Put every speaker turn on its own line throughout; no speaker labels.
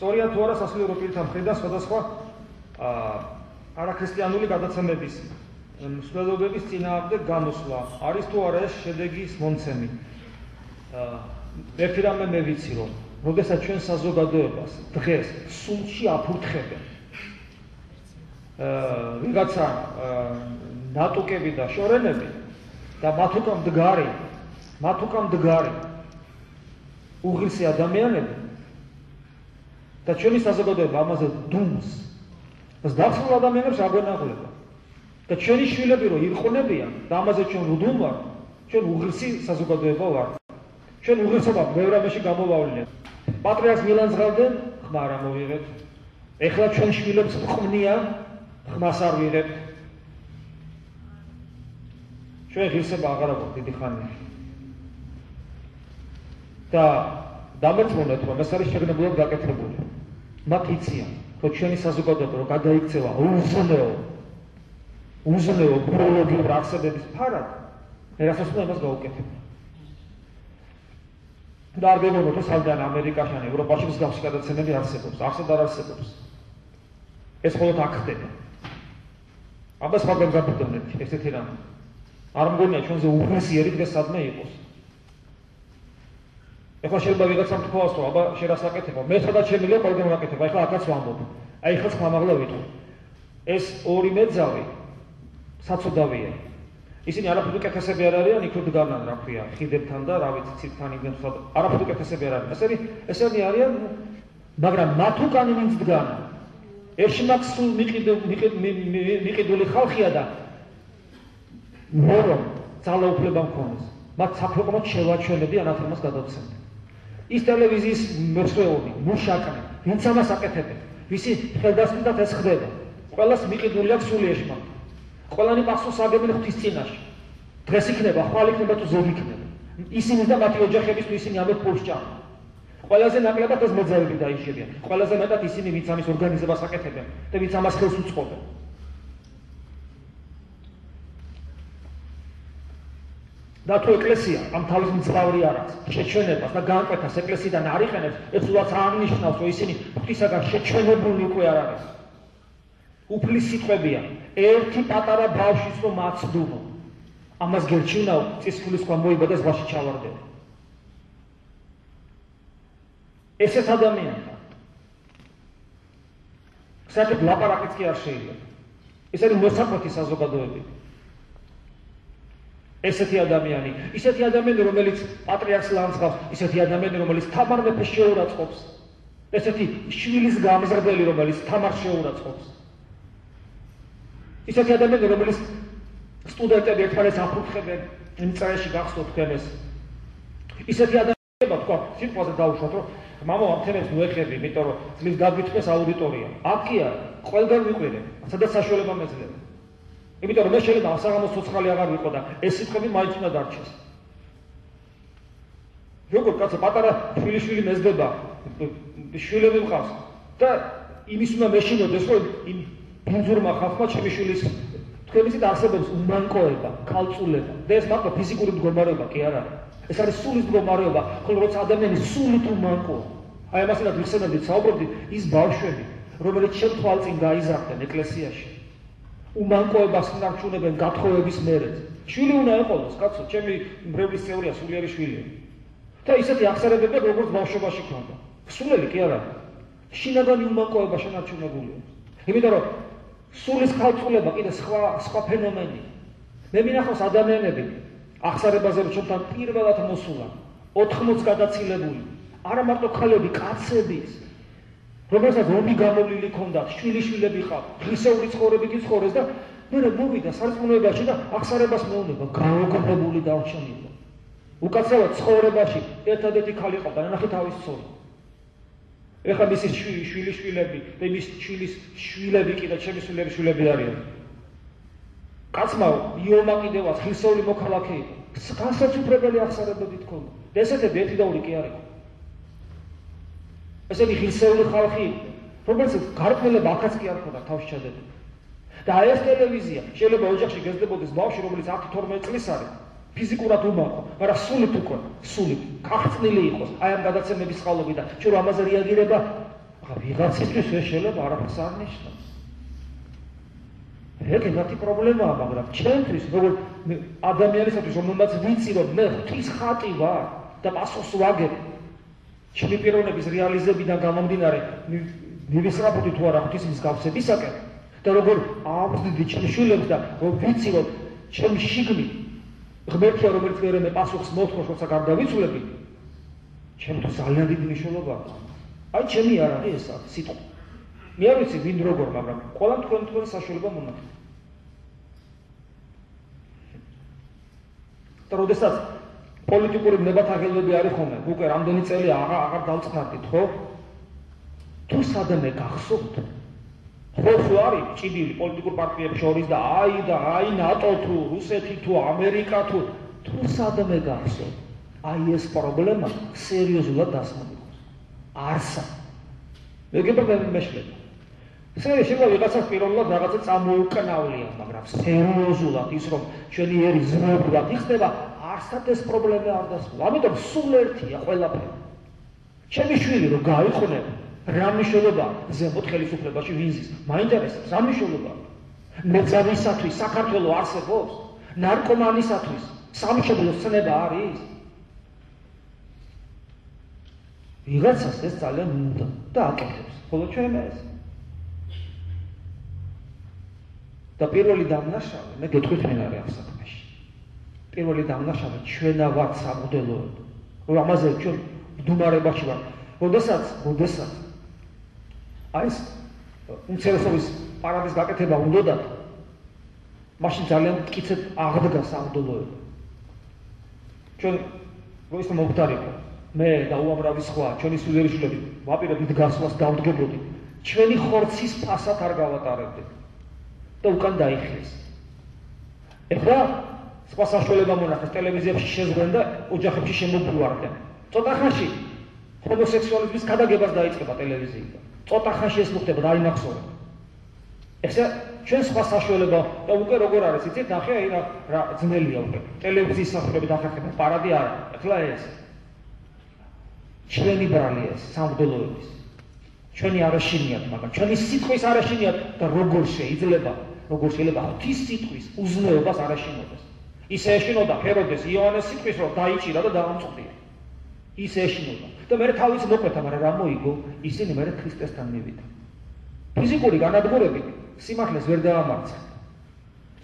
სწორია თუ არა სასულიერო პირთა მხრიდან სხვადასხვა არაქრისტიანული გადაცემების მსვლელობების წინააღმდეგ გამოსვლა არის თუ არა ეს შედეგის მომცემი. ერთი რამე მე ვიცი, რომ როდესაც ჩვენ საზოგადოებას დღეს სულში აფურთხებენ ვიღაცა ნატუკები და შორენები და მათ უკან მდგარი უღირსი ადამიანები და ჩვენი საზოგადოება ამაზე დუმს ეს დახსნილ ადამიანებს აგვენაღვლება და ჩვენი შვილები რომ ირყვნებიან და ამაზე ჩვენ ვდუმვართ, ჩვენ უღირსი საზოგადოება ვართ. ჩვენ უღირსობა ბევრ რამეში გამოვავლინეთ. პატრიარქს მილანძღავდნენ, ხმა არ ამოვიღებთ. ეხლა ჩვენ შვილებს ყვნიან, ხმას არ ვიღებთ. ჩვენ ღირსება აღარ აქვს დიდი ხანია. და დამერწმუნეთ, რომ ეს არის შეგნებულად გაკეთებული. მათ იციან, რომ ჩვენი საზოგადოება რომ გადაიქცევა უზნეო ბიოლოგიურ არსებების ფარად, რასაც უნდა იმას გაუკეთებია. და არ გეგმოთ, რომ სამდან ამერიკაში ან ევროპაში მსგავსი გადაცემები არსებობს, არსად არ არსებობს. ეს მხოლოდ აქ ხდება. ამას მაგამ გაბრძანეთ ესეთი რამე. არ მგონია ჩვენზე უღირსიერი დღეს სადმე იყოს. ეხლა შეიძლება ვიღაცამ თქვას, რომ აბა შენ რას აკეთებ? მე სადაც შემიძლია ყველგან ვაკეთებ. ეხლა აქაც ვამბობ. აი ხალხს ხმამაღლა ვიტყვი. ეს ორი მეძავი საწოდავია. ისინი არაფერი კეთესები არ არიან, იქ დგანან, რა ქვია, ხიდებთან და რა ვიცი, ცირთან იგენ სხვა არაფერი კეთესები არ არიან. ესენი არიან, მაგრამ მათ უკან ვინც დგანა. ერთში მაგ სულ მიყიდული ხალხია და მორომ ძალაუფლება მქონეს. მათ საფრთხოდ შევაჩვენები ანათემას გადავცემდნენ. ის ტელევიზიის მეცხრეობი, მუშაკნი, ვინც ამას აკეთებენ, ვისი ხელდასმით ეს ხდება. ყველას მიყიდული აქვს სულიერში მათ. ყველანი პასუხს აგებენ ღვთის წინაშე. დღეს იქნება, ხვალ იქნება თუ ზოგი იქნება. ისინი და მათი ოჯახების თუ ისინი ამით ფულს ჭამენ. ყველაზე ნაკლებად ეს მოძავები დაიშებიან. ყველაზე მეტად ისინი, ვინც ამის ორგანიზებას აკეთებენ და ვინც ამას ხელს უწყობენ. და თუ ეკლესია ამ თავის მძლავრი არ აქვს, შეჩვენებას და განკვეთას ეკლესიიდან არ იყენებს, ეს უბრალოდ აღნიშნავს, რომ ისინი ღვთისაგან შეჩვენებული უკვე არ არის. უფლის სიტყვებია, ერთი პატარა ბავშვის რომ აცდუნო, ამას გერჩივნაო, წისქვილის სხვა მოიბა და ზღვაში ჩავარდება. ესეთ ადამიანთან საერთოდ ლაპარაკიც კი არ შეიძლება. ეს არის მოსაკვეთი საზოგადოებები. ესეთი ადამიანი, ისეთი ადამიანი, რომელიც პატრიარქს ლანძღავს, ისეთი ადამიანი, რომელიც თამარ მეფეს შეურაცხყოფს, ესეთი შვილის გამზრდელი, რომელიც თამარს შეურაცხყოფს. ისეთი ადამიანი, რომელიც სტუდენტები ერთმანეთს აფურთხებენ, იმ წერაში გახსოვთ თქვენ ეს. ისეთი ადამიანები თქვა, სიტყვაზე დაუშვათ, რომ მამა ამ თემებს მოეხები, იმიტომ რომ წლის გაგვითქმეს აუდიტორია. აქ კი არა, ყველგან ვიყვირებ, სადაც საშუალება მეძლევა. იმიტომ რომ მე შეიძლება საღამოს ცოცხალი აღარ ვიყო და ეს სიტყვები მაინც უნდა დარჩეს. როგორ კაცო პატარა შვილიშვილი მეზდება, შვილები მყავს და იმის უნდა მეშინოდეს, რომ იმ ბუნძურმა ხალხმა ჩემი შვილის თქვენიცით არსებობს უმანკოება, ქალწულება და ეს მარტო ფიზიკური მდგომარეობა კი არ არის. ეს არის სულის მდგომარეობა, ხოლო როცა ადამიანი სულით უმანკოა. აი ამასთან ვიხსენებდით, საუბრობდით ის ბავშვები, რომელიც შენ თვალწინ გაიზარდნენ ეკლესიაში. უმანკოებას ნარჩუნებენ გათხოვების მერე. შვილი უნდა ეყოლოს, კაცო, ჩემი მრევლის წევრია, სულიერი შვილია. და ისეთი აღსარებები როგორც ბავშვობაში ქონდა. სულელი კი არა. შინაგანი უმანკოება შენარჩუნებულია. იმიტომ რომ სულის ქალწულება კიდე სხვა ფენომენია. მე მინახავს ადამიანები აღსარებაზე რომ ჩვენთან პირველად მოსულან 80 გადაცილებული. არა მარტო ქალები, კაცებიც. რომელსაც ომი გამოვლილი ქონდათ, შვილიშვილები ყავთ, ღირსეული ცხოვრებით იცხოვრეს და მე მოვიდა სარწმუნოებაში და აღსარებას მეუნება, გაოგნებული დარჩენილი. უკაცრავად ცხოვრებაში ერთადერთი ქალი ყავდა, ნახე თავის ცოლი. ეხლა მისი შვილიშვილები და მის შვილის შვილები კიდე ჩემი შვილები არიან. კაცმა იომა კიდევაც ღირსეული მოქალაქე იყო. განსაცვიფრებელი აღსარებები თქონდა. და ესეთები ერთი და ორი კი არ იყო. ესენი ღირსეული ხალხი, რომელსაც გარკვეულება აქაც კი არ ქონდა თავში ჩადებული. და აი ეს ტელევიზია შეიძლება ოჯახში გეზდებოდეს ბავშვი, რომელიც 10-12 წლის არის, ფიზიკურად უმანკო, მაგრამ სულით უკვე, სულით, გახსნილი იყოს აი ამ გადაცემების წყალობით და ჩვენ ამაზე რეაგირება ახლა ვიღაცისთვის ეს შეიძლება არაფერს არ ნიშნავს. ეგ მათი პრობლემაა, მაგრამ ჩემთვის, როგორც ადამიანისათვის, რომელმაც ვიცი, რომ მე ღვთის ხატი ვარ და პასუხს ვაგებ ჩემი პიროვნების რეალიზებიდან გამომდინარე, მივისწრაფოდი თუ არა ღვთის მსგავსებისაკენ და როგორ ავზრდი ჩემს შვილებს და რომ ვიცი, რომ ჩემი შიგნით ღმერთია, რომელიც მე პასუხს მოთხოვს, როცა გარდავიცვლები, ჩემთვის ძალიან დიდი მნიშვნელობა აქვს. აი ჩემი არ არის ეს სიტყვა. მე არ ვიცი ვინ როგორ, მაგრამ ყველა თქვენ საშუალება მონახეთ. და როდესაც პოლიტიკური ნებათაღელები არის ხოლმე, უკვე რამდენი წელი აღარ დავწყნარდით, ხო? თუ სადმე გახსოვთ, ხო არის ჭიდილი პოლიტიკურ პარტიებს შორის და აი ნატო თუ რუსეთი თუ ამერიკა თუ სადმე გახსოვთ, აი ეს პრობლემა სერიოზულად დასმული იყოს. არსა. მეგობრებო, მეშლება. შეიძლება ვიღაცას პიროვნულად რაღაცა წამოუკნავლია, მაგრამ სერიოზულად ის რომ ჩვენი ერი ზმნობით იხდება, არსად ეს პრობლემა არ დასმული. ამიტომ სულ ერთია ყველაფერი. ჩემი შვილი რომ გაიხონებ, რა მნიშვნელობა ზემოთ ხელისუფლებაში ვინზის? მაინტერესებს რა მნიშვნელობა? მეძავისათვის საქართველოს არსებობს? ნარკომანისათვის სამშობლოს ცნება არის? ვიღაცას ეს ძალიან უნდა და აკეთებს. ხოლო ჩვენ ეს და პირველი დამნაშავე, მე გეტყვით მე რა აქვს საქმეში. პირველი დამნაშავე ჩვენა ვართ სამღვდელოები. ამაზე ჩვენ მდგომარეობაში ვართ. როდესაც აი ეს უმცირესობის პარადის გაკეთება უნდათ, მაშინ ძალიან მტკიცედ აღდგა სამღვდელოება. ჩვენ როდის მოგდარიყო, მე და უამრავი სხვა ჩვენი სულიერიშვილები ვაპირებდით გასვლას დავდგებოდით, ჩვენი ხორცის ფასად არ გავატარებდით. და უკან დაიხიეს. ეხლა სხვა საშუალება მონახეს, ტელევიზიებში შეზღვრენ და ოჯახებში შემოგვიყვარდნენ. ცოტა ხანში ჰომოსექსუალიზმის გადაგებას დაიწყება ტელევიზიიდან. ცოტა ხანში ეს მოხდება, დაინახსოვრეთ. ესე ჩვენ სხვა საშუალება და უკვე როგორ არის, იცით, ნახე, აი რა ძნელია უკვე. ტელევიზიის სახურებით ახერხებენ პარადი არა. ეხლა ეს ჩვენი ბრალი ეს სამღვდელოების. ჩვენი არაშინიათ, მაგრამ ჩვენი სიტყვის არაშინიათ და როგორ შეიძლება ღვთის სიტყვის უზნეობას არაშინოდეს. ისე ეშინოდა ჰეროდეს იოანეს სიტყვის რომ დაიჭირა და დაამწყდია. ისე ეშინოდა. და მე თავის მოკვეთა, მაგრამ რა მოიგო? ისინი მე ქრისტესთან მივიდა. ფიზიკური განადგურებით სიმართლეს ვერ დაამარცხეთ.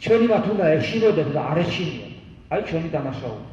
ჩვენი მათ უნდა ეშინოდეთ და არ ეშინიათ. აი ჩვენი დანაშაულება.